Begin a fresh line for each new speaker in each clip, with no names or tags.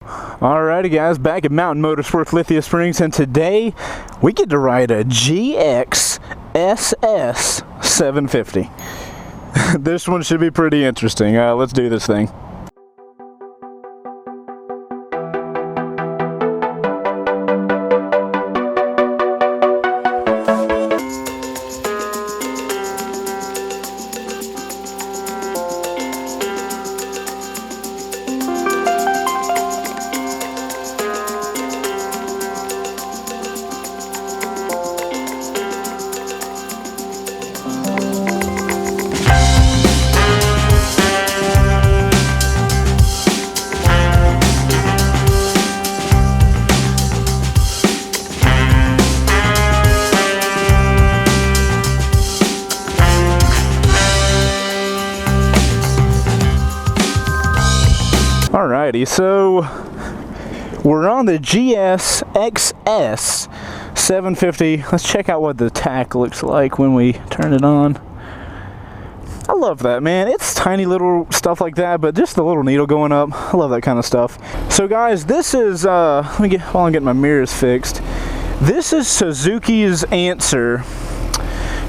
Alrighty guys, back at Mountain Motorsports Lithia Springs, and today we get to ride a GSX-S 750. This one should be pretty interesting. Let's do this thing. Alrighty, so we're on the GSX-S 750. Let's check out what the tack looks like when we turn it on. I love that, man. It's tiny little stuff like that, but just the little needle going up. I love that kind of stuff. So guys, this is, let me get, while I'm getting my mirrors fixed, this is Suzuki's answer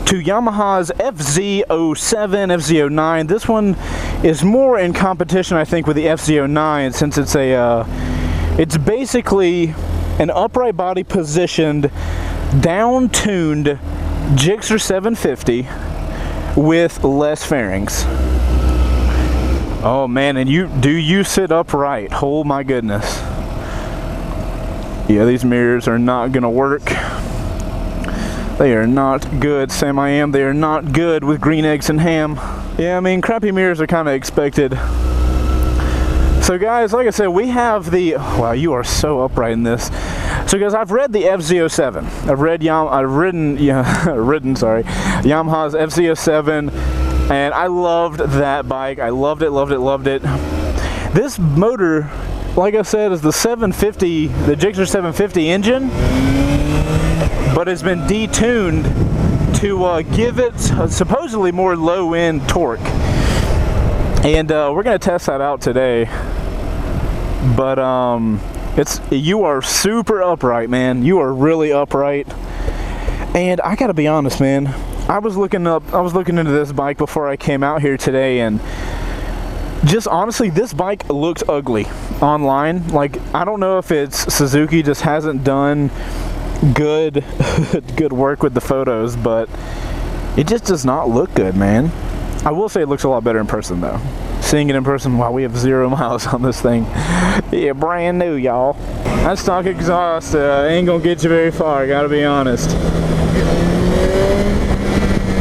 to Yamaha's FZ-07, FZ-09. This one is more in competition, I think, with the FZ-09, since it's a, it's basically an upright body positioned, down-tuned GSR 750 with less fairings. Oh man, and you sit upright? Oh my goodness. Yeah, these mirrors are not gonna work. They are not good, Sam I am. They are not good with green eggs and ham. Yeah, I mean, crappy mirrors are kind of expected. So guys, like I said, we have the, wow, you are so upright in this. So guys, I've read the FZ-07. I've ridden Yamaha's FZ-07, and I loved that bike. I loved it, loved it, loved it. This motor, like I said, is the 750, the GSR 750 engine, but it's been detuned to give it supposedly more low-end torque. And we're gonna test that out today. But you are super upright, man. You are really upright. And I gotta be honest, man. I was looking into this bike before I came out here today, and just honestly, this bike looks ugly online. Like, I don't know if it's Suzuki just hasn't done good work with the photos, but it just does not look good, man. I will say it looks a lot better in person though. Seeing it in person, wow, we have 0 miles on this thing. Yeah, brand new, y'all. That stock exhaust ain't gonna get you very far, gotta be honest.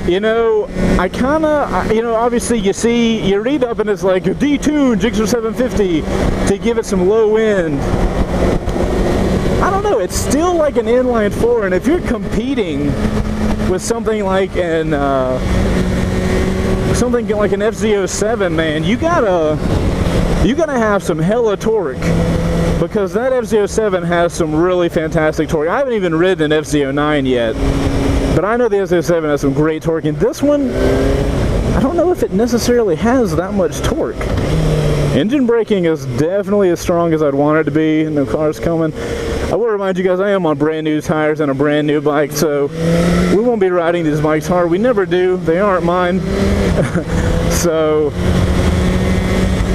You know, I kinda, you know, obviously you read up and it's like a detuned GSR 750 to give it some low end. I don't know, it's still like an inline 4, and if you're competing with something like an FZ-07, man, you gotta have some hella torque, because that FZ-07 has some really fantastic torque. I haven't even ridden an FZ-09 yet, but I know the FZ-07 has some great torque, and this one, I don't know if it necessarily has that much torque. Engine braking is definitely as strong as I'd want it to be, and the car's coming. I will remind you guys, I am on brand new tires and a brand new bike, so we won't be riding these bikes hard. We never do. They aren't mine. So,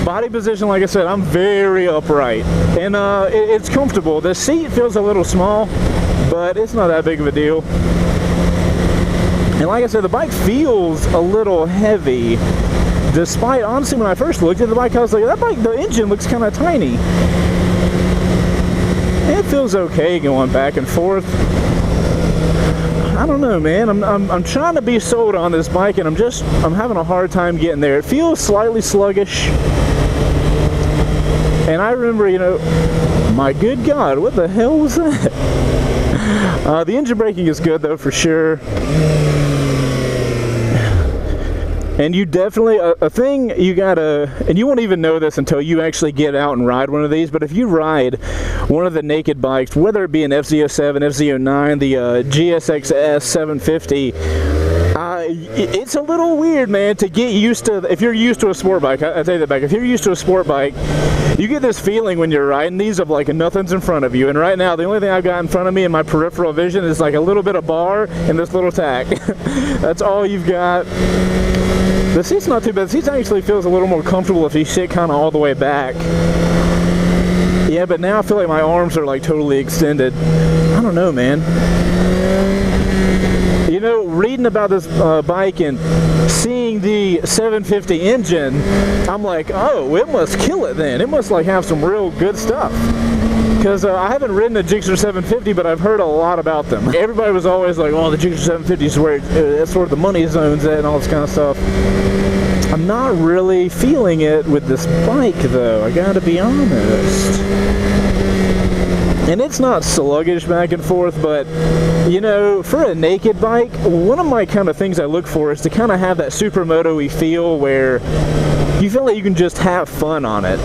body position, like I said, I'm very upright, and it's comfortable. The seat feels a little small, but it's not that big of a deal. And like I said, the bike feels a little heavy. Despite, honestly, when I first looked at the bike, I was like, that bike, the engine looks kind of tiny. It feels okay going back and forth. I don't know, man. I'm trying to be sold on this bike, and I'm having a hard time getting there. It feels slightly sluggish. And I remember, you know, my good God, what the hell was that? The engine braking is good though, for sure. And you definitely, a thing you gotta, and you won't even know this until you actually get out and ride one of these, but if you ride one of the naked bikes, whether it be an FZ-07, FZ-09, the GSX-S 750, it's a little weird, man, to get used to. If you're used to a sport bike, I take that back. If you're used to a sport bike, You get this feeling when you're riding these of like nothing's in front of you, and right now the only thing I've got in front of me in my peripheral vision is like a little bit of bar and this little tack. That's all you've got. The seat's not too bad. The seat actually feels a little more comfortable if you sit kind of all the way back. Yeah, but now I feel like my arms are like totally extended. I don't know, man. You know, reading about this bike and seeing the 750 engine, I'm like, oh, it must kill it then. It must like have some real good stuff. Because I haven't ridden a GSX-R750, but I've heard a lot about them. Everybody was always like, oh, the GSX-R750 is where that's where the money zone's at and all this kind of stuff. I'm not really feeling it with this bike, though. I gotta be honest. And it's not sluggish back and forth, but you know, for a naked bike, one of my kind of things I look for is to kind of have that supermoto-y feel where you feel like you can just have fun on it.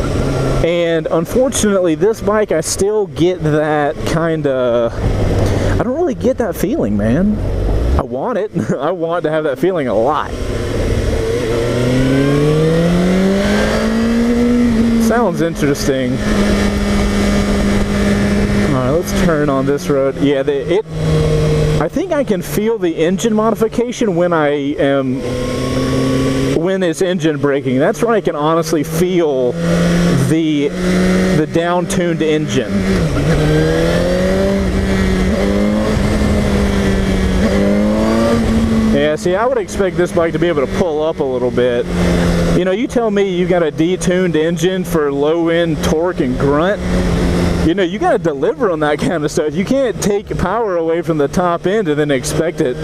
And unfortunately, this bike, I still get that kind of, I don't really get that feeling, man. I want it. I want to have that feeling a lot. Sounds interesting. Alright, let's turn on this road. Yeah, I think I can feel the engine modification when it's engine braking. That's where I can honestly feel the down-tuned engine. Yeah, see, I would expect this bike to be able to pull up a little bit. You know, you tell me you got a detuned engine for low-end torque and grunt. You know, you got to deliver on that kind of stuff. You can't take power away from the top end and then expect it.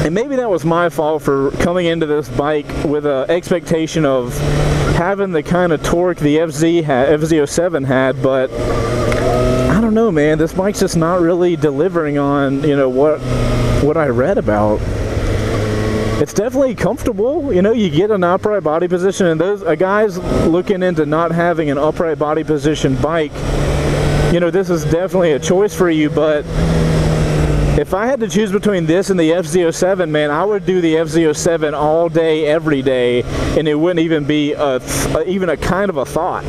And maybe that was my fault for coming into this bike with an expectation of having the kind of torque the FZ07 had, but I don't know, man. This bike's just not really delivering on, you know, what I read about. It's definitely comfortable. You know, you get an upright body position, and those guys looking into not having an upright body position bike, you know, this is definitely a choice for you. But if I had to choose between this and the FZ07, man, I would do the FZ07 all day, every day, and it wouldn't even be even a kind of a thought.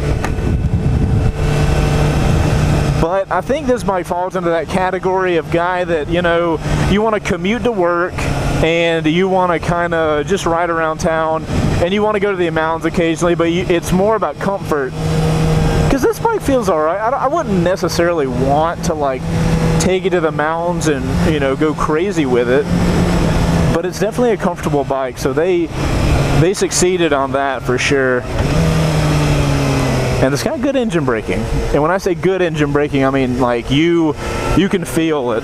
But I think this bike falls into that category of guy that, you know, you want to commute to work and you want to kind of just ride around town and you want to go to the mountains occasionally, but it's more about comfort. Because this bike feels alright. I wouldn't necessarily want to like take it to the mountains and, you know, go crazy with it, but it's definitely a comfortable bike, so they succeeded on that for sure. And it's got good engine braking. And when I say good engine braking, I mean like you can feel it.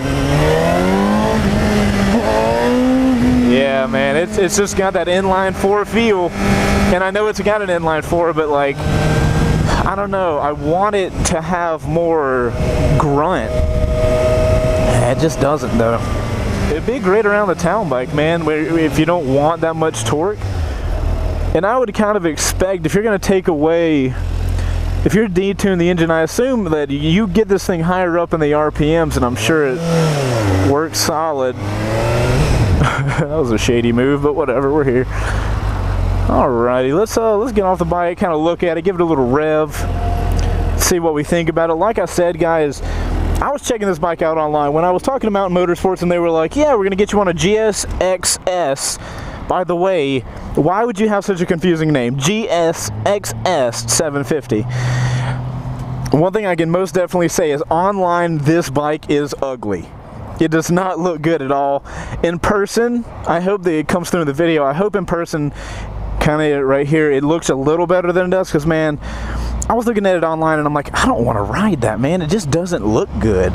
Yeah, man, it's just got that inline 4 feel. And I know it's got an inline 4, but like, I don't know, I want it to have more grunt. It just doesn't though. It'd be great around the town bike, man, where if you don't want that much torque. And I would kind of expect, if you're going to take away, if you're detuning the engine, I assume that you get this thing higher up in the RPMs, and I'm sure it works solid. That was a shady move, but whatever, we're here. Alrighty, let's get off the bike, kind of look at it, give it a little rev, see what we think about it. Like I said, guys, I was checking this bike out online when I was talking about Motorsports, and they were like, yeah, we're gonna get you on a GSX-S. By the way, why would you have such a confusing name? GSX-S750. One thing I can most definitely say is online, this bike is ugly. It does not look good at all. In person, I hope that it comes through in the video. I hope in person, kind of right here, it looks a little better than it does, because man, I was looking at it online and I'm like, I don't want to ride that, man. It just doesn't look good.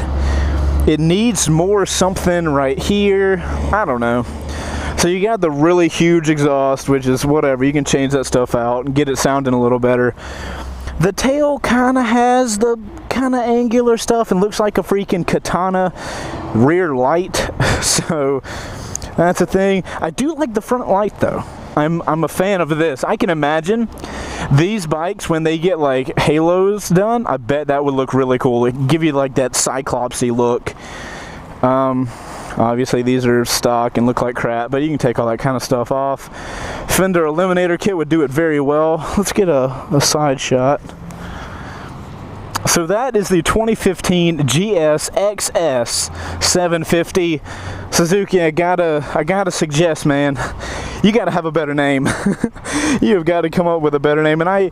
It needs more something right here. I don't know. So you got the really huge exhaust, which is whatever. You can change that stuff out and get it sounding a little better. The tail kind of has the kind of angular stuff and looks like a freaking katana rear light. So that's a thing. I do like the front light though. I'm a fan of this. I can imagine these bikes when they get like halos done, I bet that would look really cool. It give you like that cyclopsy look. Obviously these are stock and look like crap, but you can take all that kind of stuff off. Fender Eliminator kit would do it very well. Let's get a side shot. So that is the 2015 GSX-S750 Suzuki. I gotta suggest, man, you gotta have a better name. You have got to come up with a better name, and I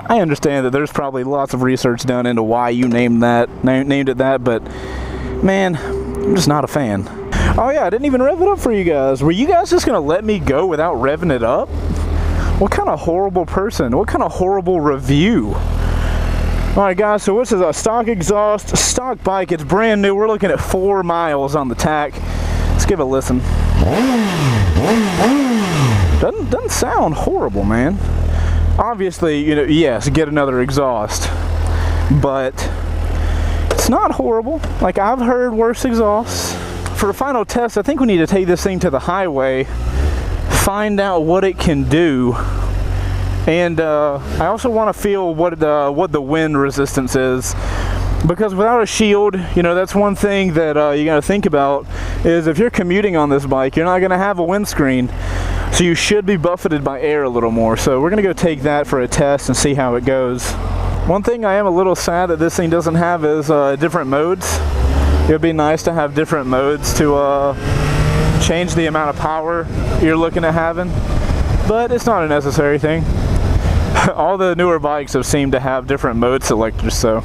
understand that there's probably lots of research done into why you named it that, but man, I'm just not a fan. Oh yeah, I didn't even rev it up for you guys. Were you guys just gonna let me go without revving it up? What kind of horrible person? What kind of horrible review? Alright guys, so this is a stock exhaust, stock bike. It's brand new. We're looking at 4 miles on the tack. Let's give it a listen. Doesn't sound horrible, man. Obviously, you know, yes, get another exhaust, but it's not horrible. Like, I've heard worse exhausts. For a final test, I think we need to take this thing to the highway, find out what it can do. And I also want to feel what the wind resistance is, because without a shield, you know, that's one thing that you got to think about, is if you're commuting on this bike, you're not going to have a windscreen, so you should be buffeted by air a little more. So we're going to go take that for a test and see how it goes. One thing I am a little sad that this thing doesn't have is different modes. It would be nice to have different modes to change the amount of power you're looking at having, but it's not a necessary thing. All the newer bikes have seemed to have different mode selectors. So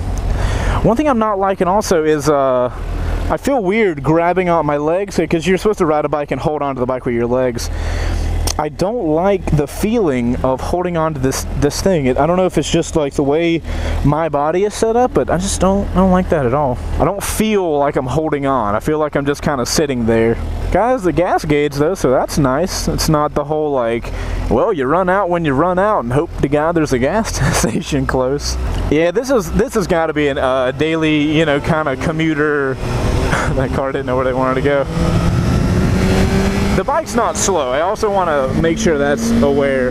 one thing I'm not liking also is I feel weird grabbing on my legs, because you're supposed to ride a bike and hold on to the bike with your legs. I don't like the feeling of holding on to this thing. I don't know if it's just like the way my body is set up, but I just don't like that at all. I don't feel like I'm holding on. I feel like I'm just kind of sitting there. Guys, the gas gauge though, so that's nice. It's not the whole like, well, you run out when you run out and hope to God there's a gas station close. Yeah, this has got to be a daily, you know, kind of commuter. That car didn't know where they wanted to go. The bike's not slow. I also want to make sure that's aware.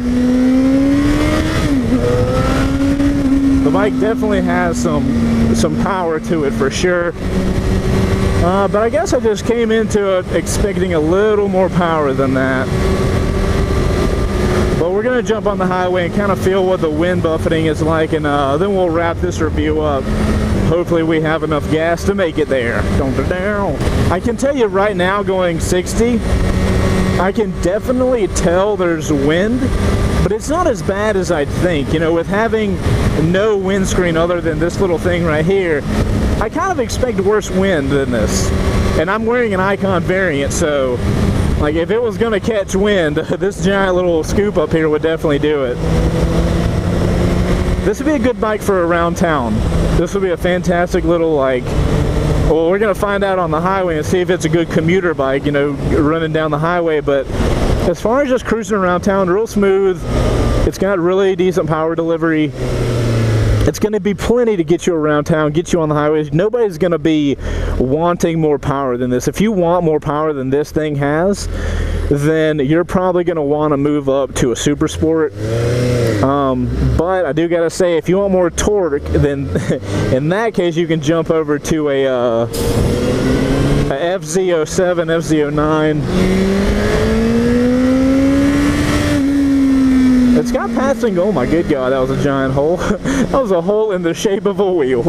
The bike definitely has some power to it for sure. But I guess I just came into it expecting a little more power than that. But we're going to jump on the highway and kind of feel what the wind buffeting is like, and then we'll wrap this review up. Hopefully we have enough gas to make it there. I can tell you right now, going 60, I can definitely tell there's wind, but it's not as bad as I'd think. You know, with having no windscreen other than this little thing right here, I kind of expect worse wind than this. And I'm wearing an Icon variant, so like if it was gonna catch wind, this giant little scoop up here would definitely do it. This would be a good bike for around town. This would be a fantastic little, like, well, we're gonna find out on the highway and see if it's a good commuter bike, you know, running down the highway. But as far as just cruising around town, real smooth. It's got really decent power delivery. It's going to be plenty to get you around town, get you on the highways. Nobody's going to be wanting more power than this. If you want more power than this thing has, then you're probably going to want to move up to a Super Sport. But I do got to say, if you want more torque, then in that case you can jump over to a FZ07, FZ09. It's got passing, oh my good God, that was a giant hole. That was a hole in the shape of a wheel.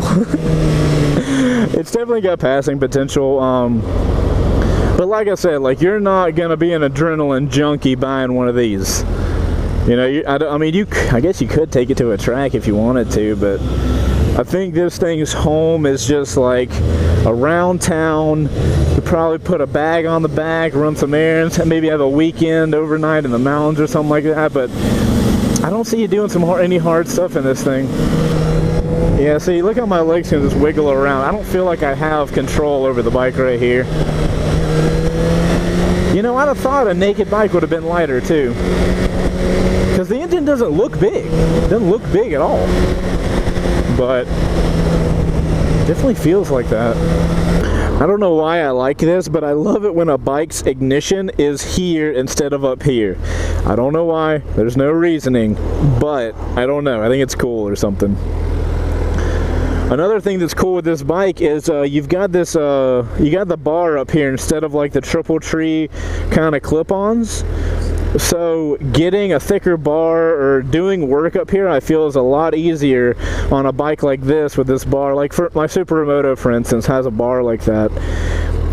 It's definitely got passing potential. But like I said, like, you're not gonna be an adrenaline junkie buying one of these. You know, I guess you could take it to a track if you wanted to, but I think this thing's home is just like around town. You probably put a bag on the back, run some errands, and maybe have a weekend overnight in the mountains or something like that. But I don't see you doing any hard stuff in this thing. Yeah, see, look how my legs can just wiggle around. I don't feel like I have control over the bike right here. You know, I'd have thought a naked bike would have been lighter too, because the engine doesn't look big. It doesn't look big at all. But it definitely feels like that. I don't know why I like this, but I love it when a bike's ignition is here instead of up here. I don't know why. There's no reasoning, but I don't know. I think it's cool or something. Another thing that's cool with this bike is you've got this, you got the bar up here instead of like the triple tree kind of clip-ons. So getting a thicker bar or doing work up here, I feel, is a lot easier on a bike like this with this bar. Like for my Supermoto, for instance, has a bar like that.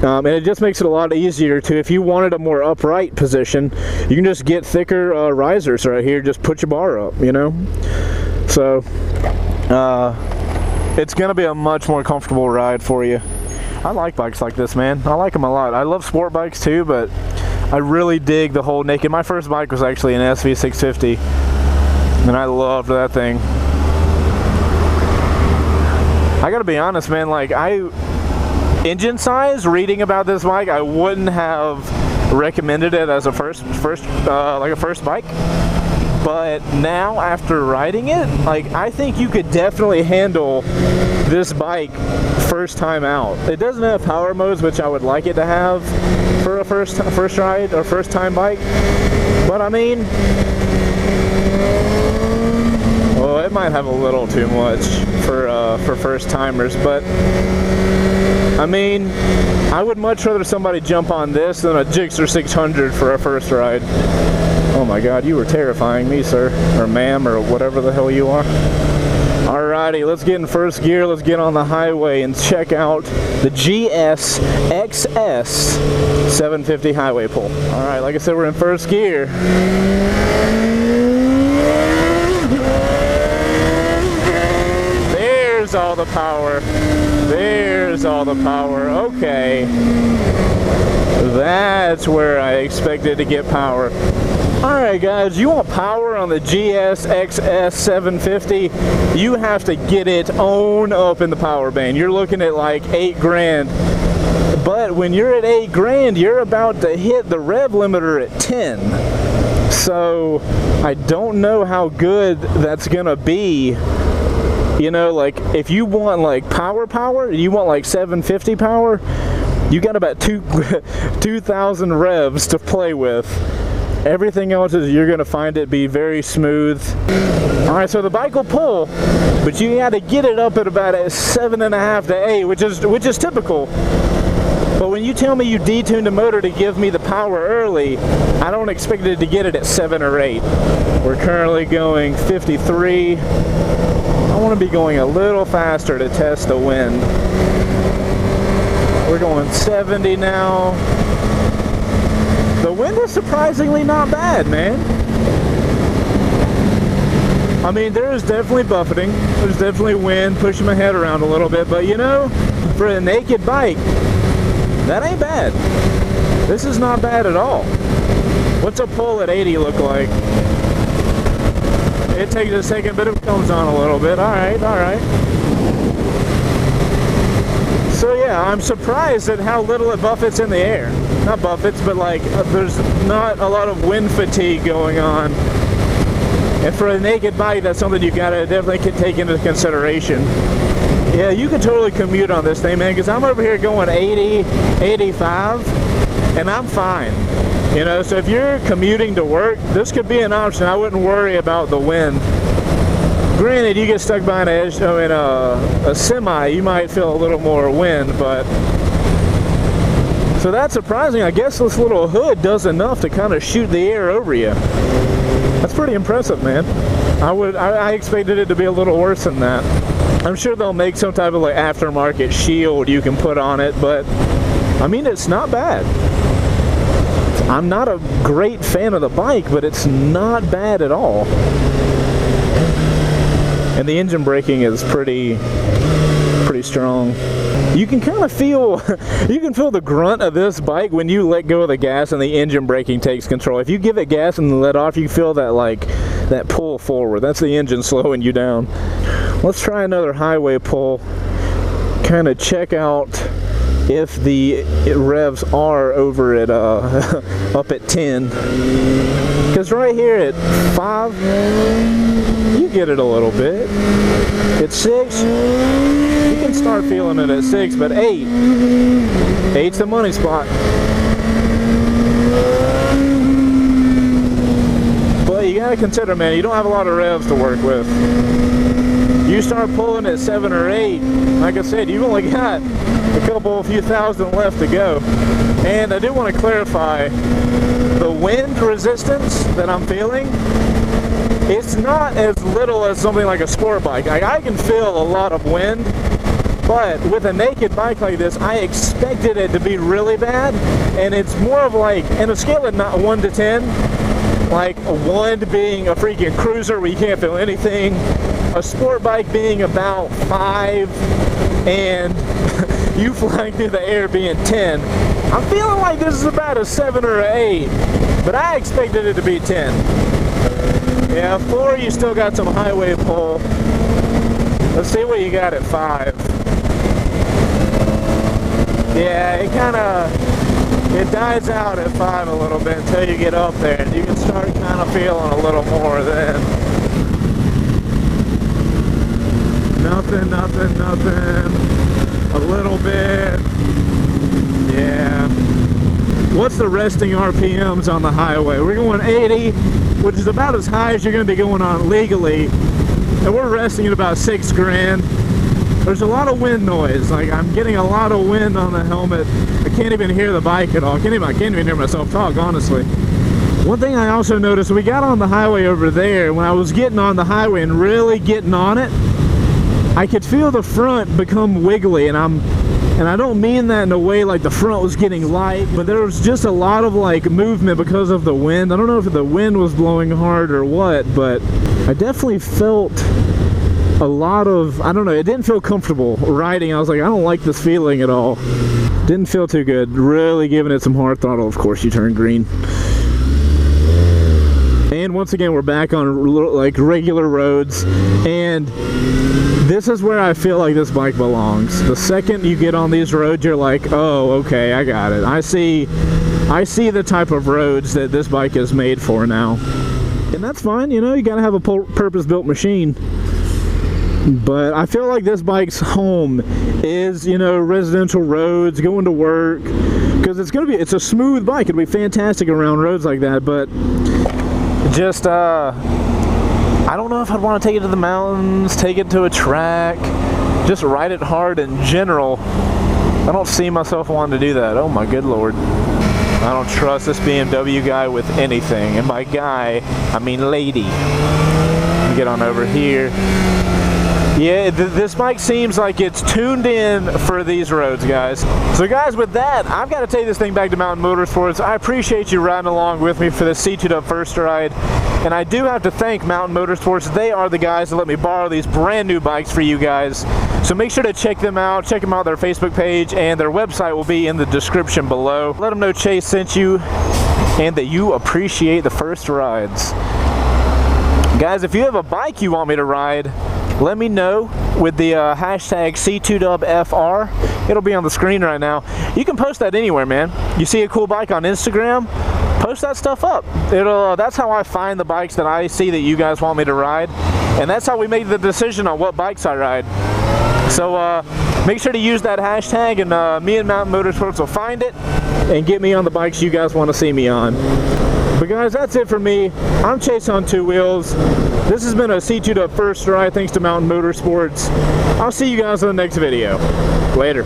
And it just makes it a lot easier to, if you wanted a more upright position, you can just get thicker risers right here, just put your bar up, you know? So, it's going to be a much more comfortable ride for you. I like bikes like this, man. I like them a lot. I love sport bikes too, but I really dig the whole naked. My first bike was actually an SV650, and I loved that thing. I gotta be honest, man, like engine size, reading about this bike, I wouldn't have recommended it as a first bike. But now, after riding it, like, I think you could definitely handle this bike first time out. It doesn't have power modes, which I would like it to have for a first ride or first time bike. But I mean, well, it might have a little too much for first timers. But I mean, I would much rather somebody jump on this than a Gixxer 600 for a first ride. Oh my God, you were terrifying me, sir, or ma'am, or whatever the hell you are. Alrighty, let's get in first gear, let's get on the highway and check out the GSX-S 750 highway pull. Alright, like I said, we're in first gear. There's all the power. There's all the power. Okay. That's where I expected to get power. Alright guys, you want power on the GSX-S 750, you have to get it on up in the power band. You're looking at like 8 grand. But when you're at 8 grand, you're about to hit the rev limiter at 10. So I don't know how good that's gonna be. You know, like if you want like power, you want like 750 power, you got about 2,000 revs to play with. Everything else is, you're going to find it be very smooth. Alright, so the bike will pull, but you got to get it up at about a 7.5 to 8, which is typical. But when you tell me you detuned the motor to give me the power early, I don't expect it to get it at 7 or 8. We're currently going 53. I want to be going a little faster to test the wind. We're going 70 now. The wind is surprisingly not bad, man. I mean, there is definitely buffeting. There's definitely wind pushing my head around a little bit, but you know, for a naked bike, that ain't bad. This is not bad at all. What's a pull at 80 look like? It takes a second, but it comes on a little bit. Alright, alright. So yeah, I'm surprised at how little it buffets in the air. Not buffets, but like there's not a lot of wind fatigue going on. And for a naked bike, that's something you gotta definitely take into consideration. Yeah, you can totally commute on this thing, man, because I'm over here going 80, 85, and I'm fine. You know, so if you're commuting to work, this could be an option. I wouldn't worry about the wind. Granted, you get stuck behind a semi, you might feel a little more wind, but so that's surprising. I guess this little hood does enough to kind of shoot the air over you. That's pretty impressive, man. I expected it to be a little worse than that. I'm sure they'll make some type of like aftermarket shield you can put on it, but I mean, it's not bad. I'm not a great fan of the bike, but it's not bad at all. And the engine braking is pretty strong. You can kind of feel, you can feel the grunt of this bike when you let go of the gas and the engine braking takes control. If you give it gas and let off, you feel that that pull forward. That's the engine slowing you down. Let's try another highway pull. Kind of check out if the revs are over at up at 10. Because right here at 5, you get it a little bit. At 6, you can start feeling it at 6, but 8, 8's the money spot. But you gotta consider, man, you don't have a lot of revs to work with. you start pulling at 7 or 8, like I said, you've only got a few thousand left to go. And I do want to clarify, the wind resistance that I'm feeling, it's not as little as something like a sport bike. I can feel a lot of wind, but with a naked bike like this, I expected it to be really bad. And it's more of like, in a scale of 1 to 10, like a 1 being a freaking cruiser where you can't feel anything, a sport bike being about 5, and you flying through the air being 10. I'm feeling like this is about a 7 or an 8, but I expected it to be 10. Yeah, 4, you still got some highway pull. Let's see what you got at 5. Yeah, it dies out at 5 a little bit until you get up there, and you can start kind of feeling a little more then. Nothing. A little bit. Yeah. What's the resting RPMs on the highway? We're going 80, which is about as high as you're going to be going on legally. And we're resting at about 6 grand. There's a lot of wind noise. Like, I'm getting a lot of wind on the helmet. I can't even hear the bike at all. I can't even hear myself talk, honestly. One thing I also noticed, we got on the highway over there. When I was getting on the highway and really getting on it, I could feel the front become wiggly, and I don't mean that in a way like the front was getting light, but there was just a lot of like movement because of the wind. I don't know if the wind was blowing hard or what, but I definitely felt a lot of, I don't know, it didn't feel comfortable riding. I was like, I don't like this feeling at all. Didn't feel too good. Really giving it some hard throttle. Of course, you turn green. And once again, we're back on like regular roads, and this is where I feel like this bike belongs. The second you get on these roads, you're like, oh, okay, I got it. I see the type of roads that this bike is made for now. And that's fine, you know, you gotta have a purpose-built machine. But I feel like this bike's home is, you know, residential roads, going to work, because it's a smooth bike. It'll be fantastic around roads like that, but just, I don't know if I'd want to take it to the mountains, take it to a track, just ride it hard in general. I don't see myself wanting to do that. Oh my good lord. I don't trust this BMW guy with anything. And by guy, I mean lady. Let me get on over here. Yeah, this bike seems like it's tuned in for these roads, guys. So guys, with that, I've got to take this thing back to Mountain Motorsports. I appreciate you riding along with me for this C2 Dub first ride. And I do have to thank Mountain Motorsports. They are the guys that let me borrow these brand new bikes for you guys. So make sure to check them out. Check them out, their Facebook page, and their website will be in the description below. Let them know Chase sent you and that you appreciate the first rides. Guys, if you have a bike you want me to ride, let me know with the hashtag C2DubFR. It'll be on the screen right now. You can post that anywhere, man. You see a cool bike on Instagram, post that stuff up. That's how I find the bikes that I see that you guys want me to ride, and that's how we make the decision on what bikes I ride. So make sure to use that hashtag, and me and Mountain Motorsports will find it and get me on the bikes you guys want to see me on. But guys, that's it for me. I'm Chase on Two Wheels. This has been a C2 Dub first ride thanks to Mountain Motorsports. I'll see you guys in the next video. Later.